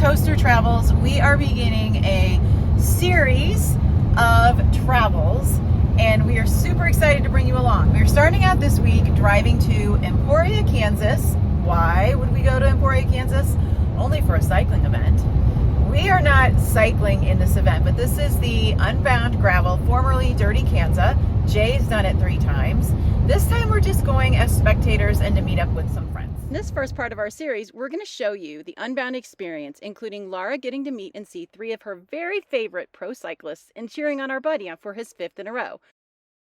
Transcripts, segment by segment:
Toaster Travels, we are beginning a series of travels, and we are super excited to bring you along. We're starting out this week driving to Emporia, Kansas. Why would we go to Emporia, Kansas? Only for a cycling event. We are not cycling in this event, but this is the Unbound Gravel, formerly Dirty Kansas. Jay's done it 3 times. This time we're just going as spectators and to meet up with some friends. In this first part of our series, we're going to show you the Unbound experience, including Laura getting to meet and see 3 of her very favorite pro cyclists and cheering on our buddy for his 5th in a row.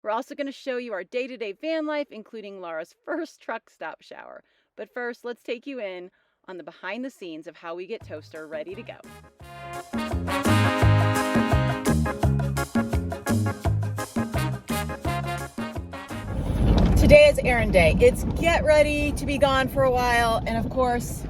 We're also going to show you our day-to-day van life, including Laura's first truck stop shower. But first, let's take you in on the behind the scenes of how we get Toaster ready to go. Today is errand day. It's get ready to be gone for a while. And of course,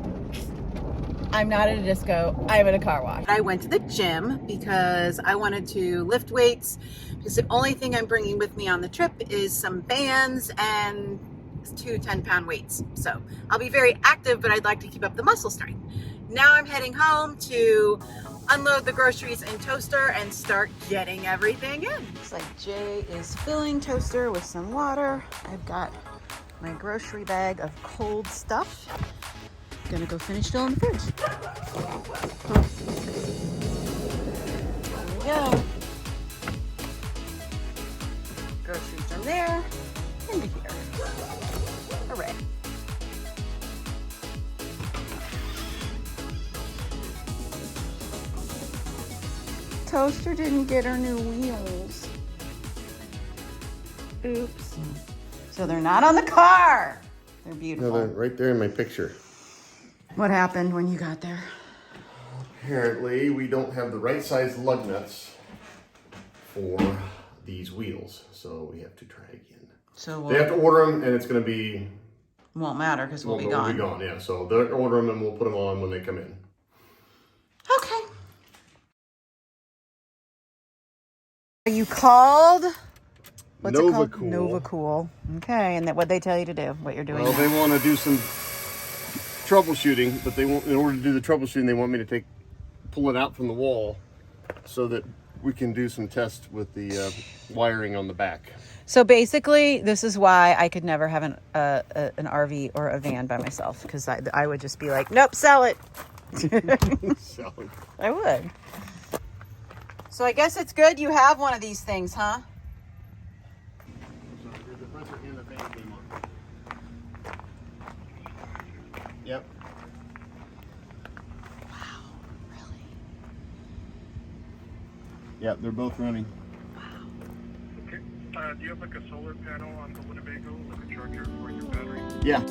I'm not at a disco. I'm at a car wash. I went to the gym because I wanted to lift weights, because the only thing I'm bringing with me on the trip is some bands and 2 10-pound weights. So I'll be very active, but I'd like to keep up the muscle strength. Now I'm heading home to unload the groceries in Toaster and start getting everything in. Looks like Jay is filling Toaster with some water. I've got my grocery bag of cold stuff. Gonna go finish filling the fridge. There we go. Groceries in there, into here. Hooray. Toaster didn't get her new wheels. Oops. So they're not on the car. They're beautiful. No, they're right there in my picture. What happened when you got there? Apparently, we don't have the right size lug nuts for these wheels, so we have to try again. So they have to order them, and it's going to be... Won't matter because we'll be gone. We'll be gone, yeah. So they'll order them, and we'll put them on when they come in. Okay. Are you called? What's it called? Nova Cool. Okay, and what they tell you to do, what you're doing. Well, they want to do some troubleshooting, but they want, in order to do the troubleshooting, they want me to pull it out from the wall so that we can do some tests with the wiring on the back. So basically, this is why I could never have an RV or a van by myself, because I would just be like, nope, sell it. Sell it. I would. So I guess it's good you have one of these things, huh? So the compressor and the fan came on. Yep. Wow, really? Yep, they're both running. Okay. Do you have like a solar panel on the Winnebago, like a charger for your battery? Yeah.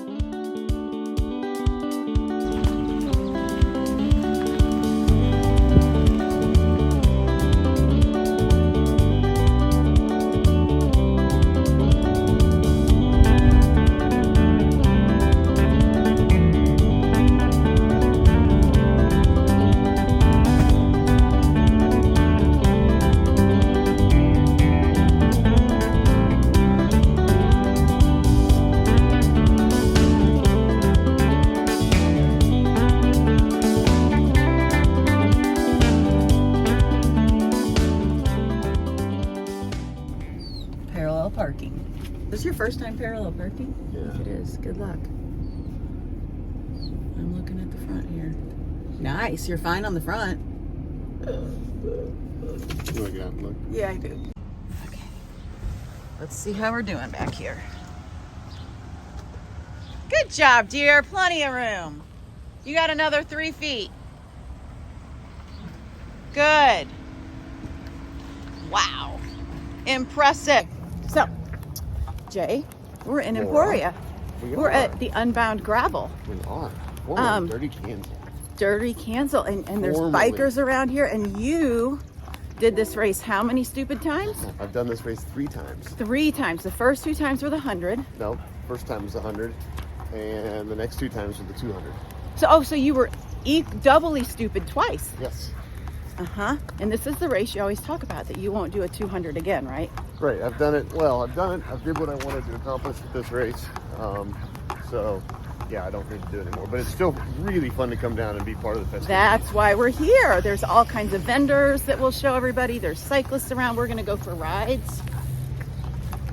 Parking. This is your first time parallel parking? Yeah. It is. Good luck. I'm looking at the front here. Nice. You're fine on the front. You want to get out and look? Yeah, I do. Okay. Let's see how we're doing back here. Good job, dear. Plenty of room. You got another 3 feet. Good. Wow. Impressive. So, Jay, we're in Emporia. We're at the Unbound Gravel. We are. Dirty Kansas. Dirty Kansas. And there's bikers around here. And you did this race how many stupid times? I've done this race 3 times. 3 times. The first 2 times were the 100. No, first time was the 100. And the next 2 times were the 200. So you were doubly stupid twice. Yes. Uh-huh. And this is the race you always talk about, that you won't do a 200 again, right? Right. I've done it. Well, I've done it. I did what I wanted to accomplish with this race. So yeah, I don't need to do it anymore. But it's still really fun to come down and be part of the festival. That's why we're here. There's all kinds of vendors that will show everybody. There's cyclists around. We're gonna go for rides.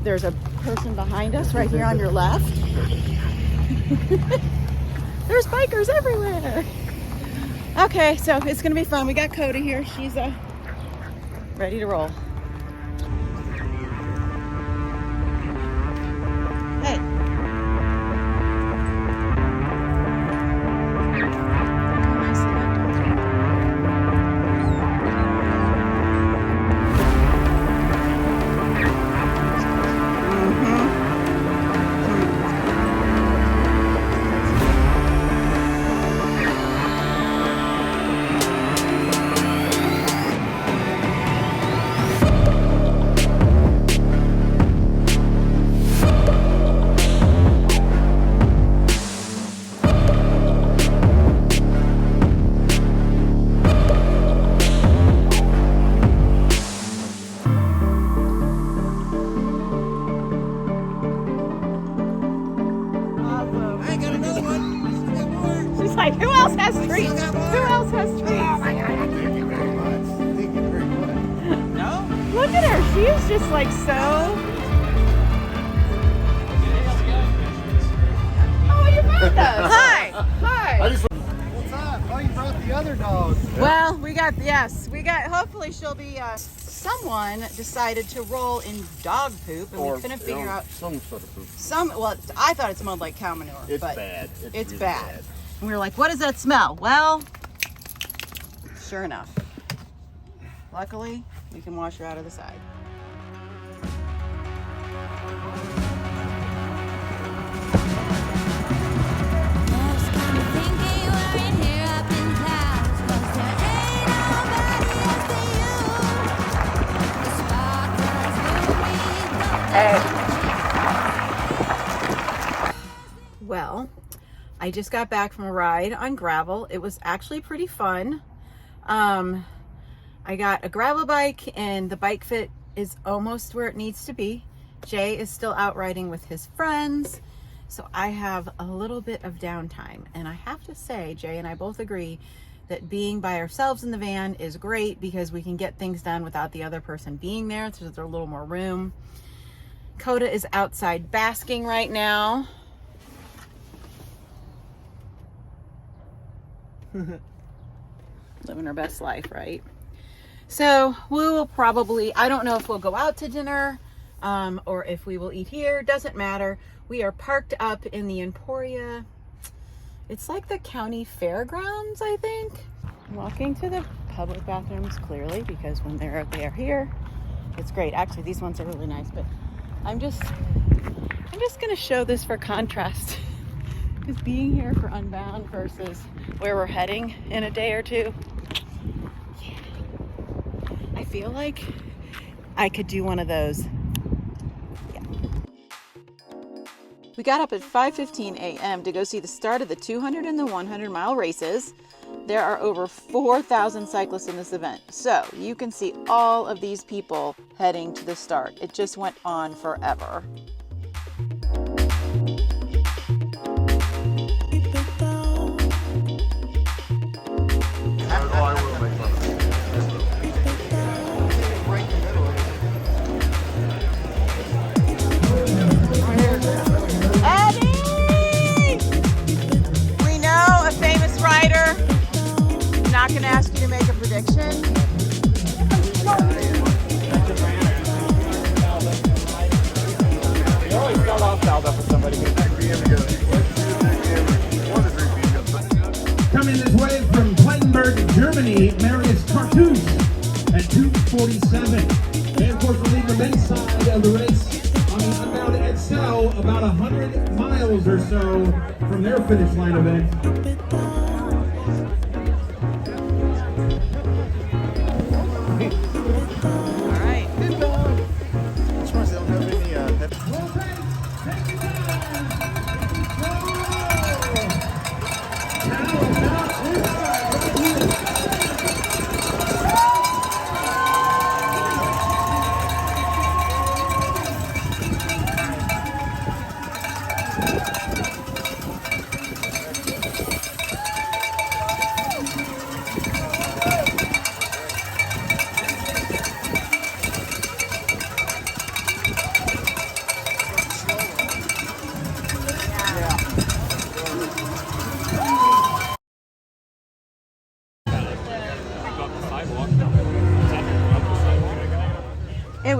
There's a person behind us right here on your left. There's bikers everywhere. Okay, so it's gonna be fun. We got Coda here. She's ready to roll. Hey. Like, who else has treats? Who else has treats? Oh my God, thank you very much. Thank you very much. No? Look at her. She is just like so. Oh, you found us. Hi. Hi. What's up? Oh, you brought the other dog. Well, we got, hopefully she'll be, someone decided to roll in dog poop and we couldn't figure out. Some sort of poop. Well, I thought it smelled like cow manure. It's but bad. It's really bad. And we were like, what does that smell? Well, sure enough. Luckily, we can wash her out of the side. Well, I just got back from a ride on gravel. It was actually pretty fun. I got a gravel bike and the bike fit is almost where it needs to be. Jay is still out riding with his friends. So I have a little bit of downtime. And I have to say, Jay and I both agree that being by ourselves in the van is great because we can get things done without the other person being there. So there's a little more room. Coda is outside basking right now. Living her best life, right? So we will probably, I don't know if we'll go out to dinner or if we will eat here. Doesn't matter. We are parked up in the Emporia. It's like the county fairgrounds, I think. Walking to the public bathrooms clearly because when they're here, it's great. Actually, these ones are really nice, but I'm just gonna show this for contrast. Because being here for Unbound versus where we're heading in a day or two, yeah, I feel like I could do one of those. Yeah. We got up at 5:15 a.m. to go see the start of the 200 and the 100 mile races. There are over 4,000 cyclists in this event, so you can see all of these people heading to the start. It just went on forever. Not going to ask you to make a prediction. You always start off fouled up with somebody. Coming this way from Plattenberg, Germany, Marius Cartouche at 2:47. They, of course, will lead the men's side of the race on the Unbound Excel, about 100 miles or so from their finish line event.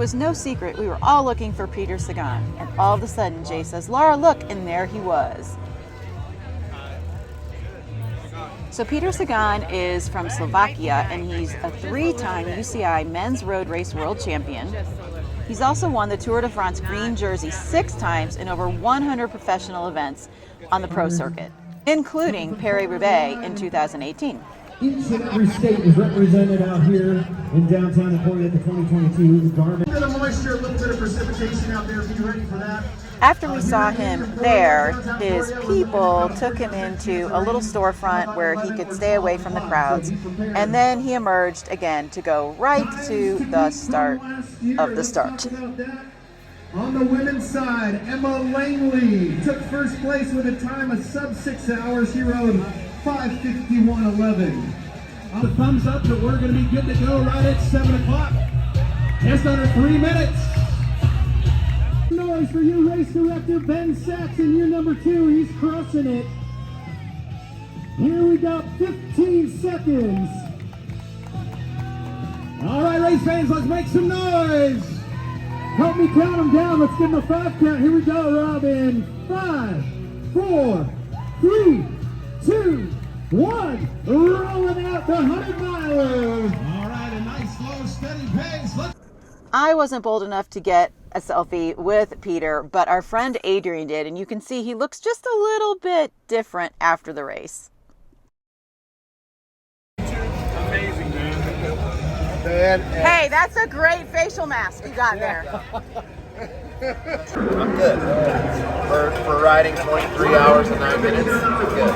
was no secret we were all looking for Peter Sagan, and all of a sudden Jay says, "Laura, look," and there he was. So Peter Sagan is from Slovakia, and he's a 3-time UCI Men's Road Race World Champion. He's also won the Tour de France green jersey 6 times in over 100 professional events on the pro circuit, including Paris-Roubaix in 2018. Each and every state is represented out here in downtown Emporia at the 2022 Garmin. A little bit of moisture, a little bit of precipitation out there. Be ready for that. After we saw him there, his people took him into a little storefront where he could stay away from the crowds, and then he emerged again to go right to the start of the start. On the women's side, Emma Langley took first place with a time of sub 6 hours. She rode 5:51.11. On the thumbs up that we're going to be good to go right at 7 o'clock. Just under 3 minutes. Noise for you, race director Ben Saxon, year number 2. He's crushing it. Here we go, 15 seconds. All right, race fans, let's make some noise. Help me count them down. Let's give them a 5 count. Here we go, Robin. 5, 4, 3, 2, 1. Rolling out the 100-miler. All right, a nice, slow, steady pace. I wasn't bold enough to get a selfie with Peter, but our friend Adrian did, and you can see he looks just a little bit different after the race. Amazing, Man, Hey, that's a great facial mask you got there. I'm good. For riding 23 hours and 9 minutes, I'm good.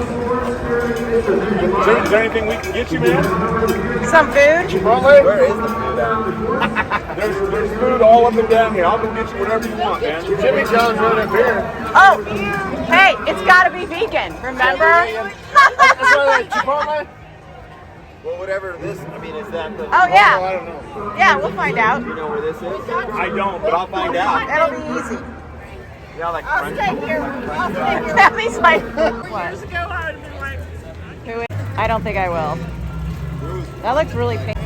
Is there anything we can get you, man? Some food? Where is the food at? There's food all up and down here. I'll go get you whatever you want, man. Jimmy John's right up here. Oh, hey, it's got to be vegan, remember? Chipotle? Well, whatever this, I mean, is that the... Oh, I yeah. don't know. Yeah, we'll find out. You know where this is? I don't, but I'll find out. That'll be easy. Yeah, like I'll French. stay here. At least my... What? I don't think I will. That looks really pink.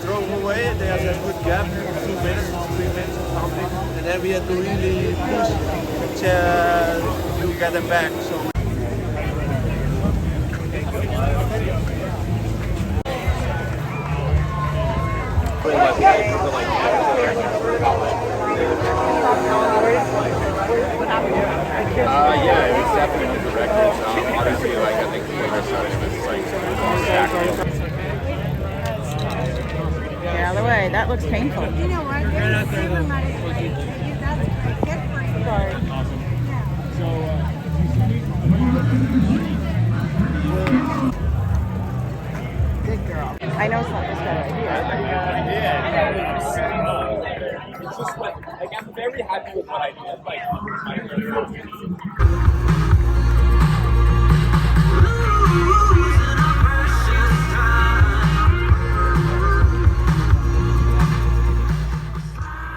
Drove away, there's a good gap, 2 minutes, 3 minutes or something, and then we had to really push to get them back. So. Yeah, it was definitely the records. Obviously, like I think the later started was like Get out of the way. That looks painful. You know what? There's a supermarket. That's good for you. Sorry. Good girl. I know it's not this better idea. It's just like I'm very happy with what I did.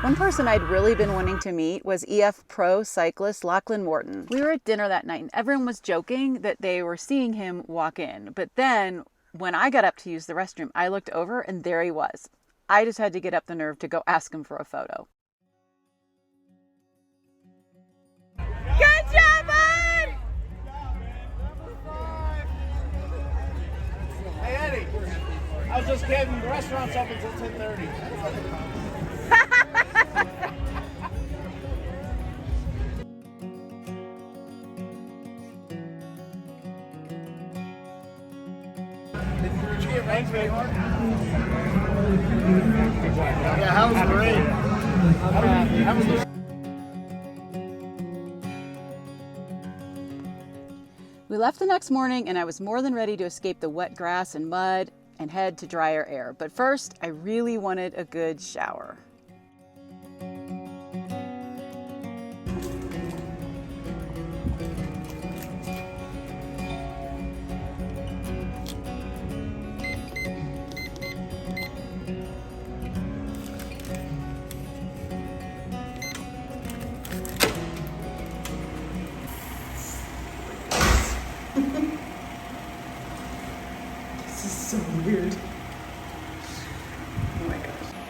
One person I'd really been wanting to meet was EF pro cyclist Lachlan. We were at dinner that night and everyone was joking that they were seeing him walk in. But then when I got up to use the restroom, I looked over and there he was. I just had to get up the nerve to go ask him for a photo. Good job, bud! Hey, Eddie. I was just kidding. The restaurant's open until 10:30. Yeah, that was great. That was the... We left the next morning and I was more than ready to escape the wet grass and mud and head to drier air. But first, I really wanted a good shower.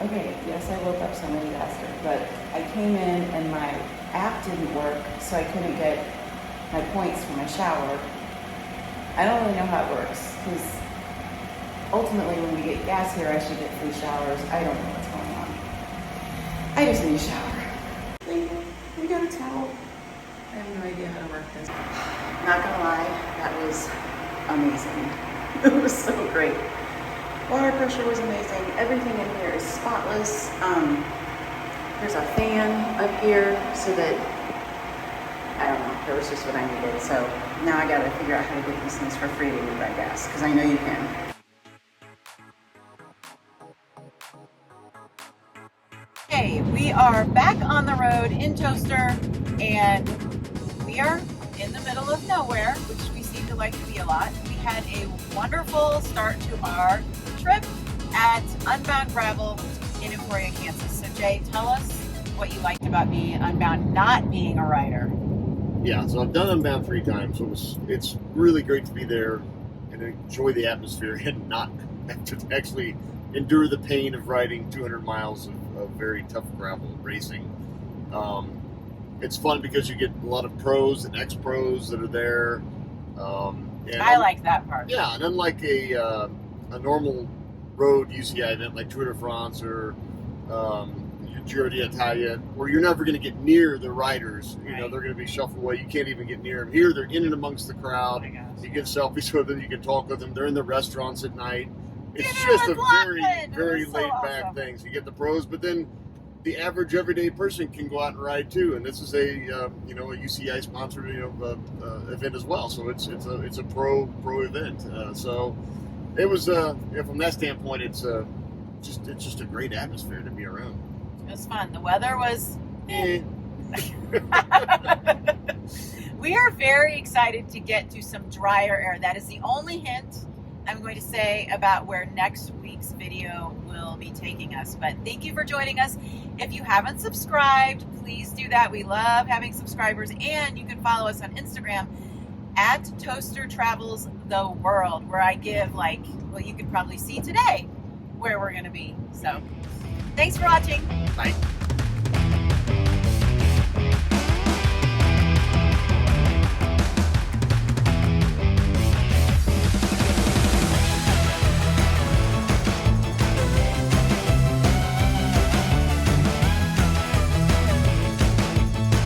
Okay, yes, I woke up somebody faster, but I came in and my app didn't work, so I couldn't get my points for my shower. I don't really know how it works, because ultimately when we get gas here, I should get free showers. I don't know what's going on. I just need a shower. We got a towel. I have no idea how to work this. Not gonna lie, that was amazing. It was so great. Water pressure was amazing. Everything in here is spotless. There's a fan up here so that, I don't know, that was just what I needed. So now I gotta figure out how to get these things for free to use, I guess, because I know you can. Okay, we are back on the road in Toaster, and we are in the middle of nowhere, which we seem to like to be a lot. We had a wonderful start to our trip at Unbound Gravel in Emporia, Kansas. So Jay, tell us what you liked about being Unbound, not being a rider. Yeah, so I've done Unbound 3 times, so it's really great to be there and enjoy the atmosphere and not have to actually endure the pain of riding 200 miles of very tough gravel racing. It's fun because you get a lot of pros and ex-pros that are there. And I like that part. Yeah, and unlike a normal road UCI event like Tour de France or Giro d'Italia, where you're never going to get near the riders. You know, they're going to be shuffled away. You can't even get near them. Here, they're in and amongst the crowd. You get selfies with them. You can talk with them. They're in the restaurants at night. It's just a very laid-back thing. So you get the pros, but then the average everyday person can go out and ride too. And this is a a UCI sponsored event as well. So it's a pro event. So it was from that standpoint, it's just a great atmosphere to be around. It was fun. The weather was. We are very excited to get to some drier air. That is the only hint I'm going to say about where next week's video will be taking us. But thank you for joining us. If you haven't subscribed, please do that. We love having subscribers, and you can follow us on Instagram at Toaster Travels the World, where I give, like, well, you can probably see today where we're going to be. So thanks for watching. Bye.